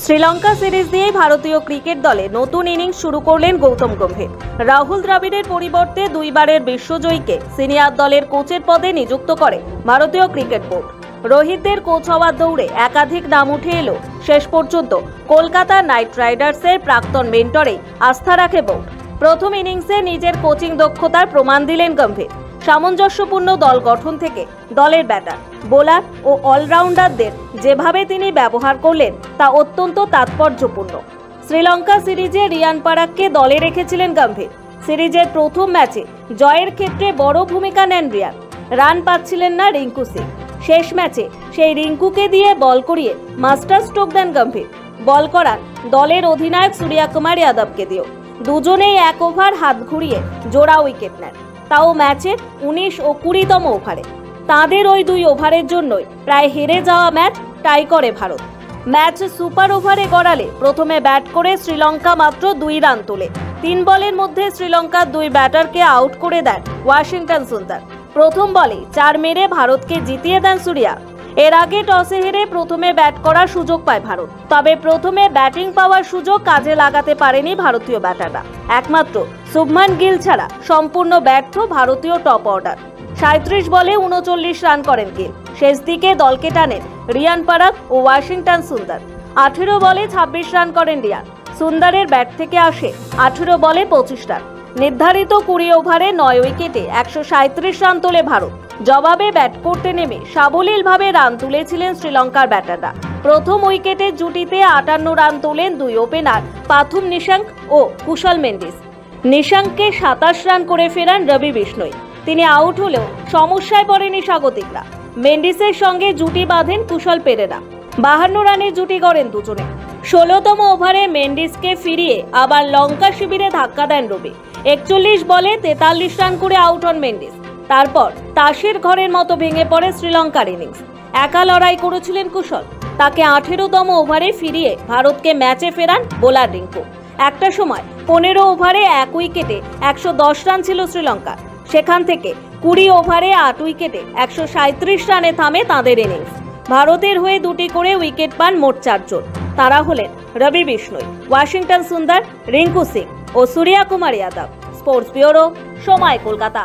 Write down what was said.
Sri Lanka series দিয়ে ভারতীয় cricket দলে নতুন ইনিংস শুরু করলেন গৌতম গম্ভীর। রাহুল দ্রাবিড়ের পরিবর্তে দুইবারের বিশ্বজয়ীকে সিনিয়র দলের কোচের পদে নিযুক্ত করে ভারতীয় ক্রিকেট বোর্ড। রোহিতদের কোচ হওয়ার দৌড়ে একাধিক নাম উঠে এলো শেষ পর্যন্ত কলকাতা নাইট রাইডার্সের প্রাক্তন মেন্টরে আস্থা রাখে বোর্ড। প্রথম ইনিংসে নিজের কোচিং দক্ষতার প্রমাণ দিলেন গম্ভীর। সামঞ্জস্যপূর্ণ দল গঠন থেকে দলের ব্যাটার, বোলার ও অলরাউন্ডারদের যেভাবে তিনি ব্যবহার করলেন তা অত্যন্ত তাৎপর্যপূর্ণ। শ্রীলঙ্কা সিরিজে রিয়ান পারাককে দলে রেখেছিলেন গম্ভীর। সিরিজের প্রথম ম্যাচে জয়ের ক্ষেত্রে বড় ভূমিকা নেন রিয়ান। রান পাচ্ছিলেন না রিঙ্কু সিং। শেষ ম্যাচে সেই রিঙ্কুকে দিয়ে বল করিয়ে মাস্টার স্ট্রোক দেন গম্ভীর। বল করান দলের অধিনায়ক সূর্যকুমার যাদবকে দিয়েও। দুজনেই এক ওভার হাত ঘুরিয়ে জোড়া উইকেট নেন, তাও ম্যাচের 19 ও 20তম ওভারে। তাঁদের ওই দুই ওভারের জন্যই প্রায় হেরে যাওয়া ম্যাচ টাই করে ভারত। ম্যাচ সুপার ওভারে গড়ালে প্রথমে ব্যাট করে শ্রীলঙ্কা মাত্র 2 রান তোলে। 3 বলের মধ্যে শ্রীলঙ্কার দুই ব্যাটারকে আউট করে দেন ওয়াশিংটন সুন্দর। প্রথম বলে 4 মেরে ভারতকে জিতিয়ে দেন সূর্যা। এর আগে টসে হেরে প্রথমে ব্যাট করার সুযোগ পায় ভারত, তবে প্রথমে ব্যাটিং পাওয়ার সুযোগ কাজে লাগাতে পারেনি ভারতীয় ব্যাটাররা। একমাত্র শুভমান গিল ছাড়া সম্পূর্ণ ব্যর্থ ভারতীয় টপ অর্ডার। 37 বলে 39 রান করেন গিল। শেষ দিকে দলকে টানেন রিয়ান পারাক ও ওয়াশিংটন সুন্দর। 18 বলে 26 রান করেন রিয়ান। সুন্দরের ব্যাট থেকে আসে 18 বলে 25 রান। নির্ধারিত 20 ওভারে 9 উইকেটে 137 রান তোলে ভারত। জবাবে ব্যাট করতে নেমে সাবলীলভাবে রান তুলেছিলেন শ্রীলঙ্কার ব্যাটাররা। প্রথম উইকেটের জুটিতে 58 রান তোলেন দুই ওপেনার পাথুম নিশাঙ্ক ও কুশল মেন্ডিস। নিশাঙ্ককে 27 রান করে ফেরান রবি বিষ্ণই। তিনি আউট হলেও সমস্যায় পড়েনি স্বাগতিকরা। মেন্ডিসের সঙ্গে জুটি বাঁধেন কুশল পেরেরা। 52 রানের জুটি গড়েন দুজনে। 16তম ওভারে মেন্ডিসকে ফিরিয়ে আবার লঙ্কা শিবিরে ধাক্কা দেন রবি। 41 বলে 43 রান করে আউট হন মেন্ডিস। তারপর তাসের ঘরের মতো ভেঙে পড়ে শ্রীলঙ্কার ইনিংস। একা লড়াই করেছিলেন কুশল। তাকে 18তম ওভারে ফিরিয়ে ভারতকে ম্যাচে ফেরান বোলার রিঙ্কু। একটা সময় 15 ওভারে 1 উইকেটে 110 রান ছিল শ্রীলঙ্কার। সেখান থেকে 20 ওভারে 8 উইকেটে 137 রানে থামে তাঁদের ইনিংস। ভারতের হয়ে 2টি করে উইকেট পান মোট 4 জন। তারা হলেন রবি বিষ্ণই, ওয়াশিংটন সুন্দর, রিঙ্কু সিং ও সূর্যকুমার যাদব। স্পোর্টস ব্যুরো, সময়, কলকাতা।